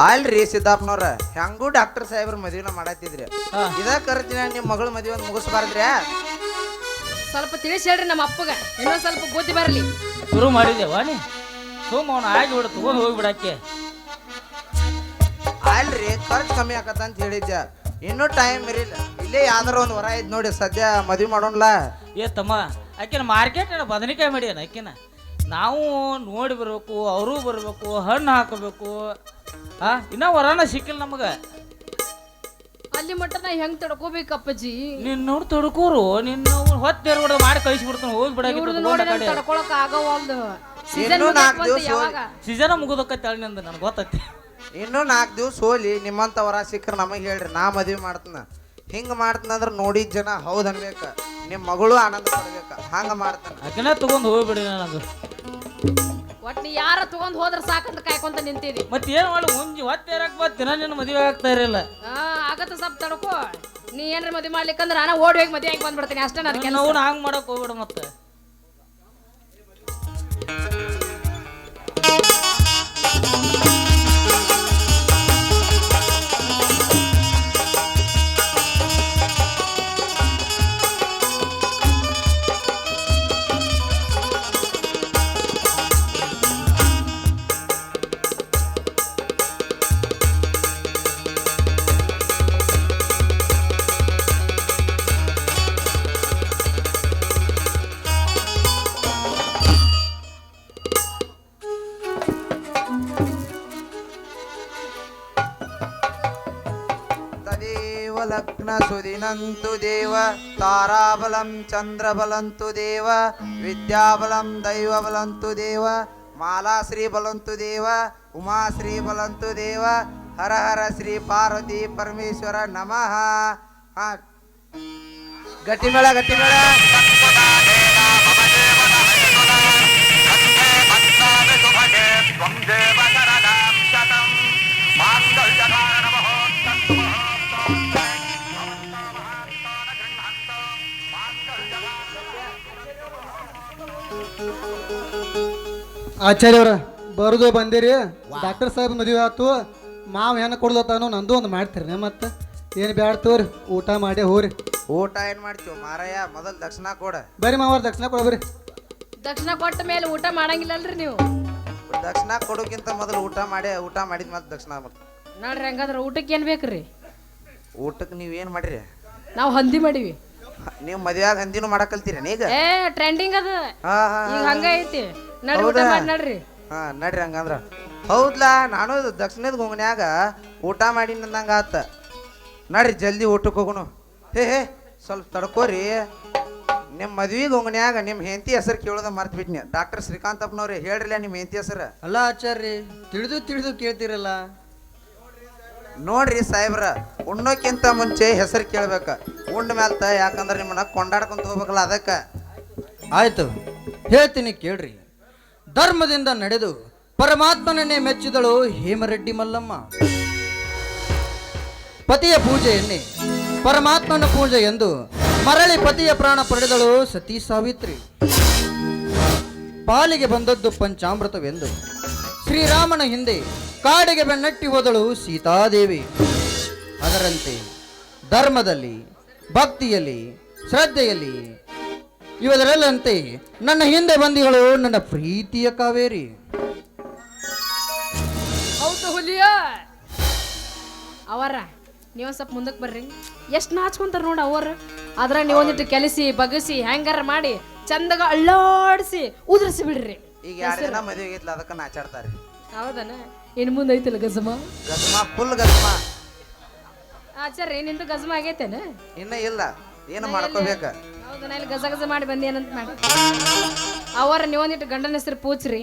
ಅಲ್ರಿ ಸಿದ್ದಾಪನವ್ರ ಹೆಂಗೂ ಡಾಕ್ಟರ್ ಸಾಹೇಬ್ರ ಮದ್ವಿನ ಮಾಡತ್ತಿದ್ರಿ ಇದ ಕರ್ತೀನಿ ನಿಮ್ಮ ಮಗಳ ಮದ್ವೆ ಒಂದು ಮುಗಿಸ್ಬಾರ್ದ್ರಿ ಸ್ವಲ್ಪ ತಿಳಿಸಿ ಹೇಳ್ರಿ ನಮ್ಮ ಅಪ್ಪಗ ಇನ್ನೊಂದ್ ಸ್ವಲ್ಪ ಬುದ್ಧಿ ಬರಲಿ. ಶುರು ಮಾಡಿದೇವ ನೀ ಸುಮ್ಮ ಅವನು ಆಗಿ ಬಿಡ ತಗೊಂಡು ಹೋಗ್ಬಿಡಕ್ಕೆ. ಅಲ್ರಿ ಖರ್ಚು ಕಮ್ಮಿ ಆಕತ್ತ ಅಂತ ಹೇಳಿದ್ದೆ ಇನ್ನೂ ಟೈಮ್ ಇರಿಲ್ಲ ಇಲ್ಲೇ ಯಾವ್ದಾರ ಒಂದು ವರ ಇದ್ ನೋಡಿ ಸದ್ಯ ಮದ್ವಿ ಮಾಡೋಣಲ್ಲ. ಏ ತಮ್ಮ ಆಕಿನ ಮಾರ್ಕೆಟ್ ಬದನೆಕಾಯಿ ಮಾಡ್ಯಾನ ಆಕಿನ ನಾವು ನೋಡಿ ಬರ್ಬೇಕು ಅವರು ಬರ್ಬೇಕು ಹಣ್ಣು ಹಾಕಬೇಕು ಇನ್ನ ವರಾನ ಸಿಕ್ಕಿಲ್ಲ ನಮಗೆ. ಅಲ್ಲಿ ಮಟ್ಟ ನಾ ಹೆಂಗ್ ತಡ್ಕೋಬೇಕು ಅಪ್ಪಾಜಿ? ನಿನ್ನ ನೋಡಿ ತಡ್ಕೋರು ನಿನ್ನ ಹೊತ್ತೇರ್ ಹೊಡೆದು ಮಾಡಿ ಕಳಿಸ್ಬಿಡ್ತಾನೆ ಹೋಗಿ ತಡ್ಕೊಳಕ್ ಆಗವಲ್ದು. ಸೀಸನ್ ಮುಗಿದಕ್ಕೈತೆ ನಂದು ನನಗೆ ಗೊತ್ತೈತಿ. ಇನ್ನೂ 4 ದಿವ್ಸ ಹೋಲಿ ನಿಮ್ಮಂತ ವರ ಸಿಕ್ಕರ ನಮಗೆ ಹೇಳ್ರಿ ನಾ ಮದ್ವಿ ಮಾಡ್ತಾನ. ಹಿಂಗ ಮಾಡ್ತಾನಂದ್ರ ನೋಡಿದ ಜನ ಹೌದ್ ಅನ್ಬೇಕ ನಿಮ್ಮ ಮಗಳು ಆನಂದ ಪಡ್ಬೇಕ ಹಂಗ ಮಾಡ್ತಾನ. ಆಕಿನ ತಗೊಂಡು ಹೋಗ್ಬಿಡಿ ನನಗೆ ಒಟ್ ನೀ ಯಾರ ತಗೊಂಡ್ ಹೋದ್ರ ಸಾಕಂತ ಕಾಯ್ಕೊಂತ ನಿಂತಿದಿ. ಮತ್ತೆ ಏನು ಮಾಡಿ ಮುಂಜಿ ಹೊತ್ತೇರಕ್ ಬರ್ತೀನ ನಿನ್ನ ಮದುವೆ ಆಗ್ತಾ ಇರಲಿಲ್ಲ. ಆಗತ್ತ ಸ್ವಲ್ಪ ತಡ್ಕೋ. ನೀ ಏನ್ರ ಮದ್ವಿ ಮಾಡ್ಲಿಕ್ಕಂದ್ರ ನಾನು ಓಡಿ ಹೋಗಿ ಮದ್ವೆ ಆಗಿ ಬಂದ್ಬಿಡ್ತೀನಿ ಅಷ್ಟೇ. ನನಗೆ ನಾವು ಹಂಗೆ ಮಾಡಕ್ ಹೋಗ್ಬಿಡ. ಮತ್ತೆ ಲಗ್ನ ಸುದಿನಂತು ದೇವ ತಾರಾಬಲಂ ಚಂದ್ರಬಲಂತು ದೇವ ವಿದ್ಯಾಬಲಂ ದೈವಬಲಂತು ದೇವ ಮಾಲಾಶ್ರೀ ಬಲಂತು ದೇವ ಉಮಾಶ್ರೀ ಬಲಂತು ದೇವ ಹರ ಹರ ಶ್ರೀ ಪಾರ್ವತಿ ಪರಮೇಶ್ವರ ನಮಃ. ಗಟ್ಟಿಮೇಳ ಗಟ್ಟಿಮೇಳ. ಆಚಾರ್ಯವ್ರ ಬರೋದು ಬಂದಿರಿ. ಡಾಕ್ಟರ್ ಸಾಹೇಬ್ ಮದುವೆ ಆತು ಮಾವು ಹೆಣ್ಣು ಕೊಡ್ಲತ್ತಾನು ನಂದು ಒಂದು ಮಾಡ್ತೀರಿ ಮತ್ತೆ ಏನು ಬ್ಯಾಡ ತೋರಿ ಊಟ ಮಾಡಿ ಹೋರಿ. ಊಟ ಏನ್ ಮಾಡ್ತೀವಿ ಮಾರಾಯ ಮೊದಲು ದಕ್ಷಿಣ ಕೊಡ. ಬರೀ ಮಾವಾರ ದಕ್ಷಿಣ ಕೊಡ ಬರ್ರಿ. ದಕ್ಷಿಣ ಕೊಟ್ಟ ಮೇಲೆ ಊಟ ಮಾಡಂಗಿಲ್ಲಲ್ರಿ ನೀವು? ದಕ್ಷಿಣ ಕೊಡೋಕ್ಕಿಂತ ಮೊದಲು ಊಟ ಮಾಡಿದ ಮತ್ತೆ ದಕ್ಷಿಣ ನೋಡ್ರಿ. ಹಂಗಾದ್ರೆ ಊಟಕ್ಕೆ ಏನ್ ಬೇಕ್ರಿ? ಊಟಕ್ಕೆ ನೀವ್ ಏನ್ ಮಾಡಿರಿ? ನಾವು ಹಂದಿ ಮಾಡಿವಿ. ನೀವು ಮದ್ವೆಯಾಗ ಹಂದಿನೂ ಮಾಡಕ್ ಕಲ್ತೀರೇನ ಈಗ? ಟ್ರೆಂಡಿಂಗ್ ಅದ ಈಗ ಹಂಗ ಐತಿ. ನಡ್ರಿ ಊಟ ಮಾಡಿ ನಡ್ರಿ. ನಡ್ರಿ ಹಂಗಂದ್ರ ಹೌದ್ಲಾ ನಾನು ದಕ್ಷಿಣದ ಗೊಂಗನ್ಯಾಗ ಊಟ ಮಾಡಿ ನಂದಂಗ ಆತ. ನಡ್ರಿ ಜಲ್ದಿ ಊಟಕ್ಕೆ ಹೋಗುನು. ಹೇ ಸ್ವಲ್ಪ ತಡ್ಕೋರಿ. ನಿಮ್ಮ ಮದ್ವಿ ಗೊಂಗನ್ಯಾಗ ನಿಮ್ಮ ಹೆಂಡತಿ ಹೆಸರು ಕೇಳೋದ ಮರ್ತ್ ಬಿಟ್ನಿ. ಡಾಕ್ಟರ್ ಶ್ರೀಕಾಂತಪ್ಪನವ್ರಿ ಹೇಳ್ರಲ್ಲ ನಿಮ್ಮ ಹೆಂಡತಿ ಹೆಸರು. ಅಲ್ಲ ಆಚಾರ್ಯ ತಿಳಿದು ಕೇಳ್ತಿರಲ್ಲ. ನೋಡ್ರಿ ಸಾಹೇಬ್ರ ಉಣ್ಣೋಕ್ಕಿಂತ ಮುಂಚೆ ಹೆಸರು ಕೇಳ್ಬೇಕ. ಉಂಡ ಮ್ಯಾಲ್ತ ಯಾಕಂದ್ರೆ ನಿಮ್ಮನ್ನ ಕೊಂಡಾಡ್ಕೊಂತ ಹೋಗ್ಬೇಕಲ್ಲ ಅದಕ್ಕ. ಆಯ್ತು ಹೇಳ್ತೀನಿ ಕೇಳ್ರಿ. ಧರ್ಮದಿಂದ ನಡೆದು ಪರಮಾತ್ಮನನ್ನೇ ಮೆಚ್ಚಿದಳು ಹೇಮರೆಡ್ಡಿ ಮಲ್ಲಮ್ಮ. ಪತಿಯ ಪೂಜೆಯನ್ನೇ ಪರಮಾತ್ಮನ ಪೂಜೆ ಎಂದು ಮರಳಿ ಪತಿಯ ಪ್ರಾಣ ಪಡೆದಳು ಸತಿ ಸಾವಿತ್ರಿ. ಪಾಲಿಗೆ ಬಂದದ್ದು ಪಂಚಾಮೃತವೆಂದು ಶ್ರೀರಾಮನ ಹಿಂದೆ ಕಾಡಿಗೆ ಬೆನ್ನಟ್ಟಿ ಹೋದಳು ಸೀತಾದೇವಿ. ಅದರಂತೆ ಧರ್ಮದಲ್ಲಿ, ಭಕ್ತಿಯಲ್ಲಿ, ಶ್ರದ್ಧೆಯಲ್ಲಿ ಇವರೆಲ್ಲಂತೆ ನನ್ನ ಹಿಂದೆ ಬಂದಿಗಳು ನನ್ನ ಪ್ರೀತಿಯ ಕಾವೇರಿ. ಹೌದು ಹುಲಿಯ ಅವರ ನೀವು ಸ್ವಲ್ಪ ಮುಂದಕ್ಕೆ ಬರ್ರಿ. ಎಷ್ಟು ನಾಚ್ಕೊಂತಾರ ನೋಡ ಅವರು. ಅದ್ರ ನೀವು ಒಂದಿಟ್ಟು ಕೆಲಸಿ ಬಗಸಿ ಹ್ಯಾಂಗಾರ ಮಾಡಿ ಚಂದಗ ಅಳ್ಳಾಡಿಸಿ ಉದುರಿಸಿ ಬಿಡ್ರಿ. ಈಗ 2 ದಿನ ಮದುವೆ ಆಗೈತ್ಲ ಅದಕ್ಕ ನಾಚಾಡ್ತಾರೆ. ಹೌದನ? ಇನ್ನು ಮುಂದೆ ಐತಿಲ್ಲ ಗಜಮ ಫುಲ್ ಗಜಮ. ಆಚಾರ್ಯ ನಿಂದು ಗಜಮ ಆಗೈತೇನ? ಇನ್ನ ಇಲ್ಲ ಏನು ಮಾಡ್ಕೋಬೇಕ. ಹೌದನ? ಇಲ್ಲಿ ಗಜ ಗಜ ಮಾಡಿ ಬಂದೇನಂತ ಮಾಡಿ ಅವರ ನೀವು ಒಂದಿಟ್ಟು ಗಂಡನ ಹೆಸರು ಪೂಚ್ರಿ.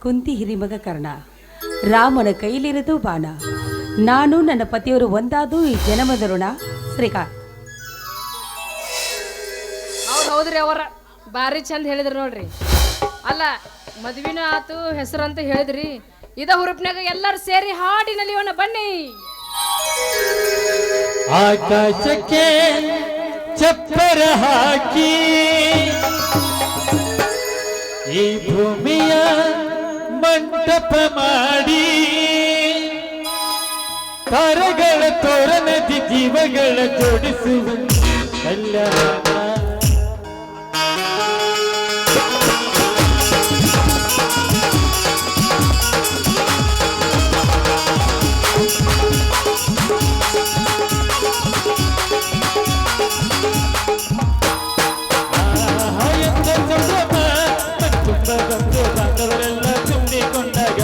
ಕುಂತಿ ಹಿರಿಮಗ ಕರ್ಣ, ರಾಮನ ಕೈಲಿರೋದು ಬಾಣ, ನಾನು ನನ್ನ ಪತಿಯವರು ಒಂದಾದು ಈ ಜನ್ಮದ ಋಣ. ಶ್ರೀಕಾಂತ್. ಹೌದ್ರಿ ಅವರ ಬಾರಿ ಚಂದ ಹೇಳಿದ್ರಿ ನೋಡ್ರಿ. ಅಲ್ಲ ಮದ್ವಿನೂ ಆತು ಹೆಸರು ಅಂತ ಹೇಳಿದ್ರಿ. ಇದ ಹುರುಪ್ನಾಗ ಎಲ್ಲರೂ ಸೇರಿ ಹಾಡಿನಲ್ಲಿ ಇವನ ಬನ್ನಿ. ಆಕಾಶಕ್ಕೆ ಚಪ್ಪರ ಹಾಕಿ ಈ ಭೂಮಿಯ ಮಂಟಪ ಮಾಡಿ ತಾರಗಳ ತೋರಣದಿ ಜೀವಗಳ ಜೋಡಿಸುವ ಕಲ್ಯಾಣ. ಎಂತ ಸಂಭ್ರಮ ತುಂಬ ಬಂದು ಬಾಂಧವರೆಲ್ಲ ತುಂಬಿಕೊಂಡಾಗ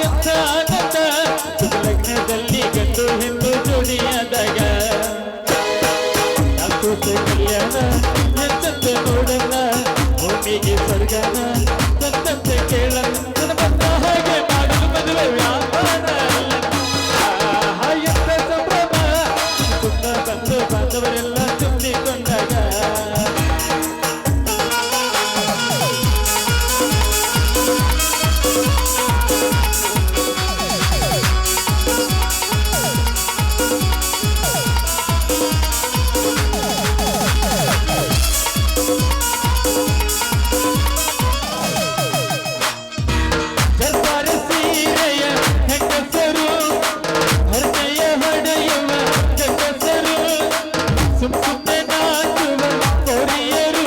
ಎಂತ ಆನಂದ ಲಗ್ನದಲ್ಲಿ ಗಂಡು ಹೆಣ್ಣು ಜೋಡಿಯಾದಾಗ ಸಂತೋಷ ಕಲ್ಯಾಣ ಎಂತಂತೆ ನೋಡಲ್ಲ ಭೂಮಿಗೆ ಸ್ವರ್ಗನ ತಂತಂತೆ ಕೇಳಲ್ಲ ಬಂದ ಹಾಗೆ ಮಾಡಲು ಮದುವೆ ವ್ಯಾಪಾರ ಎಂತ ಸಂಭ್ರಮ ತುಂಬ ಬಂದು ಬಾಂಧವರೆಲ್ಲ ತುಂಬಿಕೊಂಡಾಗ ದರ್ಬಾರ ಸೀರೆಯ ಹೆಂಗಸರು ಹರಕೆಯ ಹೊಡೆಯುವ ಗಂಡಸರು ಸುಮ್ಮನೆ ನಾಚುವ ಕೊರಿಯರು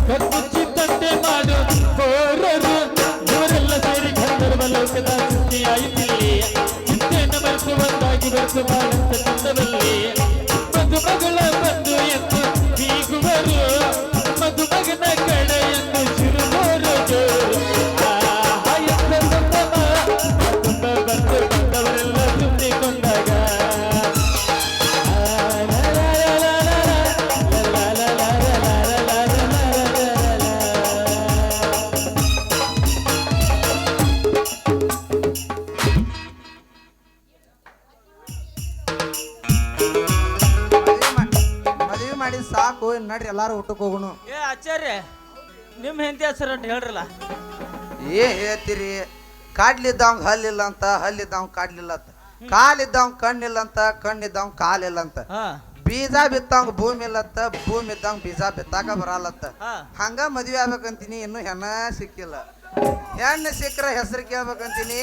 ಕತ್ತುಚ್ಚಿ ತಂದೆ ಮಾಡು ಕೋರರು ಇವರೆಲ್ಲ ಸೇರಿ ಗಂಧರ್ವ ಲೋಕದ ಸೃಷ್ಟಿಯಾಯಿತಿಲ್ಲಿ ಚಿಂತೆಯನ್ನು ಮರೆತು ಒಂದಾಗಿ ಬೆರೆತು ಮಾಡಂತ ತಂದವಲ್ಲಿ ಮದುಮಗಳ ಬಂದು ಎಂದು ಬೀಗುವರು ಮದುಮಗನ ಕಡೆ ಎಂದು ಶಿರುವರು ತುಂಬ ಬಂದು ಬಂದವರೆಲ್ಲ ತುಂಬಿಕೊಂಡಾಗ ಮದುವೆ ಮಾಡಿ ಸಾಕು ನಡ್ರಿ ಎಲ್ಲಾರು ಊಟಕ್ಕೆ ಹೋಗುನು. ಏ ಆಚಾರ್ಯ ನಿಮ್ಮ ಹೆಂಡತಿ ಹೆಸರು ಅಂತ ಹೇಳ್ರಲ್ಲ. ಏನ್ ಹೇಳ್ತೀರಿ? ಕಾಡ್ಲಿದ್ದವ್ ಹಲ್ಲಿಲ್ಲ ಅಂತ, ಹಲ್ಲಿದ್ದವ್ ಕಾಡ್ಲಿಲ್ಲ ಅಂತ, ಕಾಲಿದ್ದವ್ ಕಣ್ಣಿಲ್ಲ ಅಂತ, ಕಣ್ಣಿದ್ದವ್ ಕಾಲಿಲ್ಲ ಅಂತ, ಹಾ ಬೀಜ ಬಿತ್ತವಂಗ ಭೂಮಿ ಇಲ್ಲತ್ತ, ಭೂಮಿ ಇದ್ದಂಗ ಬೀಜ ಬಿತ್ತಾಕ ಬರಲ್ಲತ್ತ. ಹಾ ಹಂಗ ಮದ್ವೆ ಆಗ್ಬೇಕಂತೀನಿ, ಇನ್ನು ಹೆಣ್ಣ ಸಿಕ್ಕಿಲ್ಲ. ಹೆಣ್ಣು ಸಿಕ್ಕರ ಹೆಸರು ಕೇಳ್ಬೇಕಂತೀನಿ,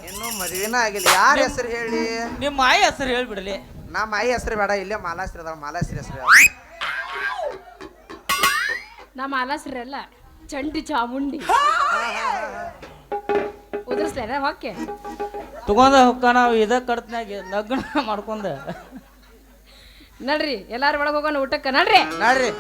ಇನ್ನು ಮದ್ವಿನ ಆಗಿಲ್ಲ. ಯಾರ ಹೆಸರು ಹೇಳಿ? ನಿಮ್ಮ ಮಾಯಿ ಹೆಸರು ಹೇಳ್ಬಿಡಲಿ. ನಮ್ಮ ಆಯಿ ಹೆಸರು ಬೇಡ, ಇಲ್ಲೇ ಮಾಲಾಶ್ರೀ ಅದಾವ, ಮಾಲಾಶ್ರೀ ಹೆಸರು. ನಮ್ಮ ಆಲಸ್ರಲ್ಲ ಚಂಡಿ ಚಾಮುಂಡಿ ಉದುರಿಸ್ಲಾರ ಹೊಕ್ಕೆ ತಗೊಂಡ ಹೊಕ್ಕ ನಾವು ಇದ ಕಡ್ತನಾಗ ಲಗ್ನ ಮಾಡ್ಕೊಂಡ ನಡ್ರಿ ಎಲ್ಲಾರು ಒಳಗೆ ಹೋಗೋಣ ಊಟಕ್ಕೆ ನಡ್ರಿ. ನೋಡ್ರಿ